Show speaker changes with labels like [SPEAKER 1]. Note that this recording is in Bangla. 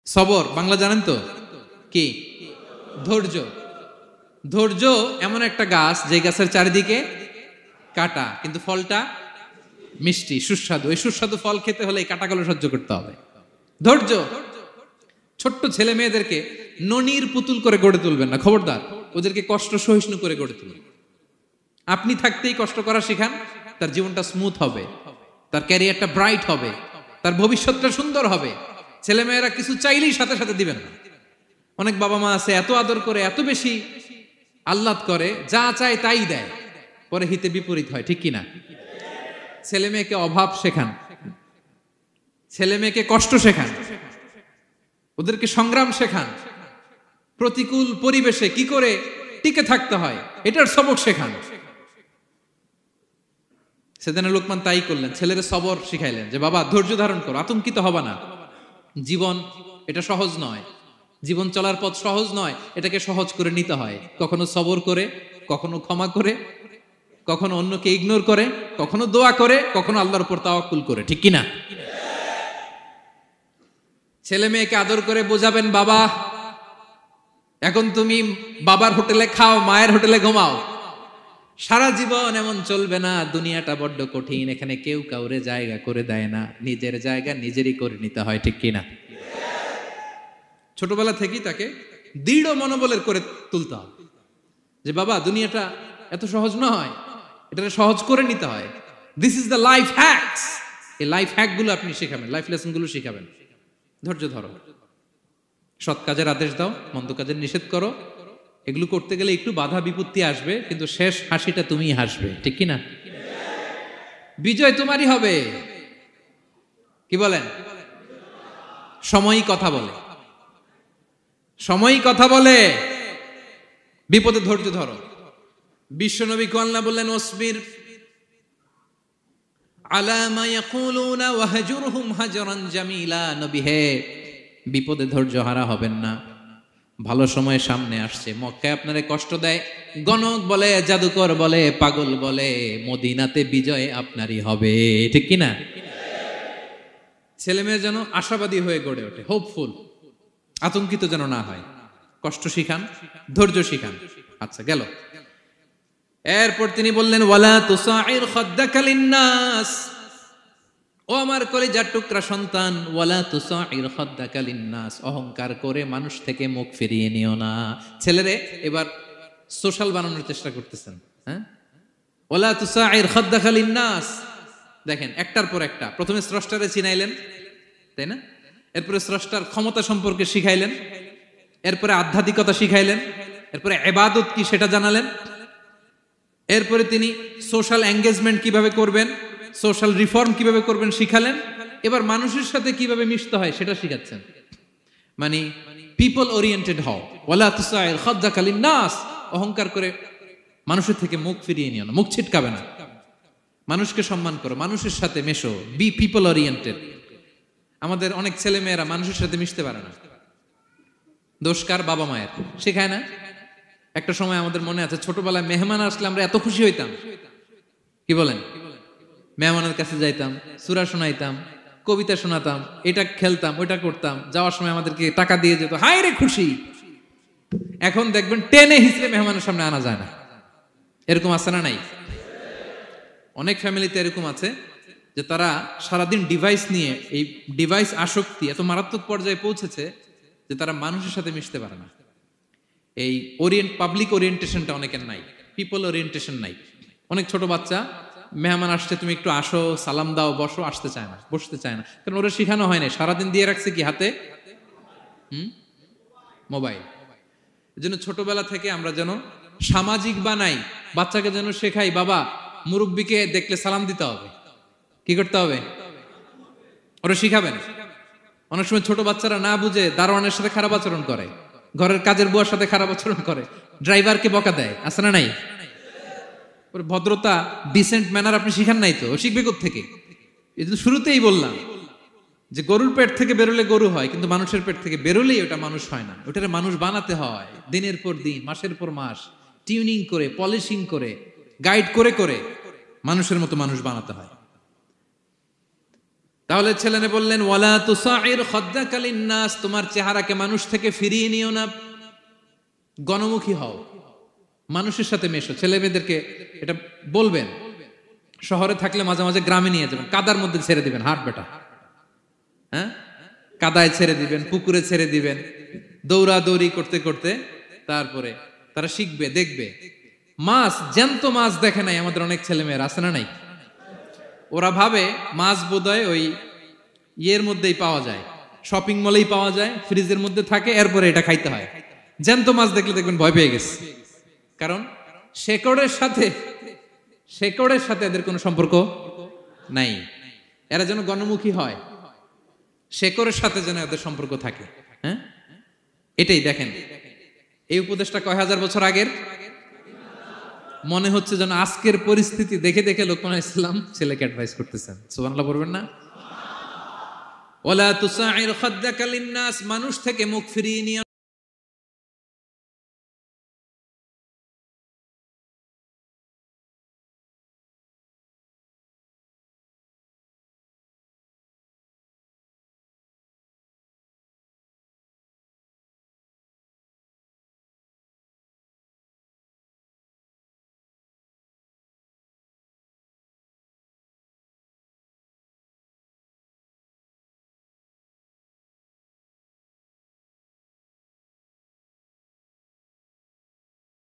[SPEAKER 1] সবর বাংলা জানেন তো কি? ধৈর্য। ধৈর্য এমন একটা গাছ যে গাছের চারিদিকে কাটা, কিন্তু ফলটা মিষ্টি সুস্বাদু। এই সুস্বাদু ফল খেতে হলে এই কাটাগুলো সহ্য করতে হবে। ধৈর্য। ছোট্ট ছেলে মেয়েদেরকে ননির পুতুল করে গড়ে তুলবেন না, খবরদার। ওদেরকে কষ্ট সহিষ্ণু করে গড়ে তুলবেন। আপনি থাকতেই কষ্ট করা শিখান, তার জীবনটা স্মুথ হবে, তার ক্যারিয়ারটা ব্রাইট হবে, তার ভবিষ্যৎটা সুন্দর হবে। ছেলেমেয়েরা কিছু চাইলেই সাথে সাথে দিবেন না। অনেক বাবা মা আছে এত আদর করে, এত বেশি আহ্লাদ করে, যা চায় তাই দেয়, পরে হিতে বিপরীত হয়, ঠিক কিনা? ছেলে মেয়েকে অভাব শেখান, ছেলে মেয়েকে কষ্ট শেখান, ওদেরকে সংগ্রাম শেখান, প্রতিকূল পরিবেশে কি করে টিকে থাকতে হয় এটার সবক শেখান। সেদিন লোকমান তাই করলেন, ছেলেরা সবর শিখাইলেন যে বাবা ধৈর্য ধারণ করো, আতঙ্কিত হবা না। জীবন এটা সহজ নয়, জীবন চলার পথ সহজ নয়, এটাকে সহজ করে নিতে হয়। কখনো সবর করে, কখনো ক্ষমা করে, কখনো অন্যকে ইগনোর করে, কখনো দোয়া করে, কখনো আল্লাহর উপর তাওয়াক্কুল করে, ঠিক কিনা? ছেলে মেয়েকে আদর করে বোঝাবেন, বাবা এখন তুমি বাবার হোটেলে খাও, মায়ের হোটেলে ঘুমাও। সারা জীবন এমন চলবে না, দুনিয়াটা বড্ড কঠিন, এখানে কেউ কাউরে জায়গা করে দেয় না, নিজের জায়গা নিজেরই করে নিতে হয়, ঠিক কিনা? ছোটবেলা থেকেই তাকে দৃঢ় মনোবলের করে তুলতে হবে যে বাবা দুনিয়াটা এত সহজ নয়, এটা সহজ করে নিতে হয়। This is the life hacks. এই লাইফ হ্যাক গুলো আপনি শেখাবেন, লাইফ লেসন গুলো শেখাবেন। ধৈর্য ধরো, সৎ কাজের আদেশ দাও, মন্দ কাজের নিষেধ করো। এগুলো করতে গেলে একটু বাধা বিপত্তি আসবে, কিন্তু শেষ হাসিটা তুমিই হাসবে, ঠিক কিনা? বিজয় তোমারই হবে। কি বলেন? সময়ই কথা বলে, সময়ই কথা বলে। বিপদে ধৈর্য ধরো। বিশ্বনবী আল্লাহ বললেন, ওসবির আলা মা ইয়াকুলুনা ওয়াহজুরহুম হাজরান জামিলা। নবী হে, বিপদে ধৈর্য হারা হবেন না। ভালো সময় সামনে আসছে, মক্কায় আপনারে কষ্ট দেয়, গণক বলে, জাদুকর বলে, পাগল বলে, মদিনাতে বিজয় আপনারই হবে, ঠিক কিনা? ছেলে মেয়ে যেন আশাবাদী হয়ে গড়ে ওঠে, হোপফুল, আতঙ্কিত যেন না হয়। কষ্ট শিখান, ধৈর্য শিখান। আচ্ছা গেল। এরপর তিনি বললেন, ওয়ালা তুসাইর খাদ্দাকা লিন্নাস। ও আমার কলিজার টুকরা সন্তান, ওয়ালা তুসাইর খাদ্দাকা লিন্নাস। অহংকার করে মানুষ থেকে মুখ ফিরিয়ে নিও না। ছেলেরে এবার সোশ্যাল বানানোর চেষ্টা করতেছেন, হ্যাঁ? ওয়ালা তুসাইর খাদ্দাকা লিন্নাস। দেখেন একটার পর একটা, প্রথমে স্রষ্টারে চিনাইলেন, তাই না? এরপরে স্রষ্টার ক্ষমতা সম্পর্কে শিখাইলেন, এরপরে আধ্যাত্মিকতা শিখাইলেন, এরপরে ইবাদত কি সেটা জানালেন, এরপরে তিনি সোশ্যাল এঙ্গেজমেন্ট কিভাবে করবেন, সোশ্যাল রিফর্ম কিভাবে করবেন শিখালেন। এবার মানুষের সাথে কিভাবে মিশতে হয় সেটা শিখাচ্ছেন। মানে পিপল ওরিয়েন্টেড হও। ওয়ালা তুসাইর খাদ্দাকা লিন্নাস। অহংকার করে মানুষের থেকে মুখ ফিরিয়ে নিও না, মুখ ছিটকাবে না। মানুষকে সম্মান করো, মানুষের সাথে মেশো, বি পিপল ওরিয়েন্টেড। আমাদের অনেক ছেলে মেয়েরা মানুষের সাথে মিশতে পারে না। দোষ কার? বাবা মায়ের, শেখায় না। একটা সময় আমাদের মনে আছে, ছোটবেলায় মেহমান আসলে আমরা এত খুশি হইতাম, কি বলেন? মেহমানের কাছে যাইতাম, সূরা শোনাইতাম, কবিতা শোনাতাম, এটা খেলতাম, ওইটা করতাম, যাওয়ার সময় আমাদেরকে টাকা দিয়ে যেত, হায় রে খুশি। এখন দেখবেন টেনে হিসেবে মেহমানের সামনে আনা যায় না। এরকম আছে না নাই? অনেক ফ্যামিলিতে এরকম আছে যে তারা সারাদিন ডিভাইস নিয়ে, এই ডিভাইস আসক্তি এত মারাত্মক পর্যায়ে পৌঁছেছে যে তারা মানুষের সাথে মিশতে পারে না। এই পাবলিক ওরিয়েন্টেশনটা অনেকের নাই, পিপল ওরিয়েন্টেশন নাই। অনেক ছোট বাচ্চা, মেহমান আসছে, তুমি একটু আসো, সালাম দাও, বসো, আসতে চায় না, বসতে চায় না, কারণ ওরা শিখানো হয় না। সারাদিন দিয়ে রাখছে কি হাতে? মোবাইল। এই জন্য ছোটবেলা থেকে আমরা যেন সামাজিক বানাই, বাচ্চাকে যেন শেখাই, বাবা মুরব্বীকে দেখলে সালাম দিতে হবে, কি করতে হবে, ওরা শিখাবেন। অনেক সময় ছোট বাচ্চারা না বুঝে দারোয়ানের সাথে খারাপ আচরণ করে, ঘরের কাজের বুয়ার সাথে খারাপ আচরণ করে, ড্রাইভারকে বকা দেয়, আছে না নাই? ভদ্রতা, ডিসেন্ট ম্যানার আপনি শিখান নাই তো, ও শিখবে কোত্থেকে? এই তো শুরুতেই বললাম যে গরুর পেট থেকে বেরোলে গরু হয়, কিন্তু মানুষের পেট থেকে বেরোলেই ওটা মানুষ হয় না। ওটারে মানুষ বানাতে হয়, দিনের পর দিন, মাসের পর মাস, টিউনিং করে, পলিশিং করে, গাইড করে করে মানুষের মতো মানুষ বানাতে হয়। তাহলে ছেলেনে বললেন ওয়ালা তুসাইর খাদ্দাকা লিন্নাস, তোমার চেহারাকে মানুষ থেকে ফিরিয়ে নিও না, গণমুখী হও, মানুষের সাথে মেশো। ছেলে মেয়েদেরকে এটা বলবেন। শহরে থাকলে মাঝে মাঝে গ্রামে নিয়ে যাবেন, কাদার মধ্যে ছেড়ে দিবেন, হাট বেটা, হ্যাঁ, কাদায় ছেড়ে দিবেন, পুকুরে ছেড়ে দিবেন, দৌড়াদৌড়ি করতে করতে তারপরে তারা শিখবে, দেখবে। মাছ, জ্যান্ত মাছ দেখে নাই আমাদের অনেক ছেলে মেয়ের, আছে না নাই? ওরা ভাবে মাছ বোধহয় ওই ইয়ের মধ্যেই পাওয়া যায়, শপিং মলেই পাওয়া যায়, ফ্রিজের মধ্যে থাকে, এরপরে এটা খাইতে হয়। জ্যান্ত মাছ দেখলে দেখবেন ভয় পেয়ে গেছে, কারণ শেকড়ের সাথে এদের কোনো সম্পর্ক নাই। এরা যেন গণমুখী হয়, শেকড়ের সাথে যেন এদের সম্পর্ক থাকে। হ্যাঁ, এটাই দেখেন, এই উপদেশটা কয় হাজার বছর আগের। মনে হচ্ছে যেন আজকের পরিস্থিতি দেখে দেখে লোকমান আলাইহিস সালাম ছেলেকে অ্যাডভাইস করতেছেন। সুবহানাল্লাহ বলবেন না? ওয়ালা তুসাইর খাদ্দাকা লিন্নাস, মানুষ থেকে মুখ ফিরিয়ে নিও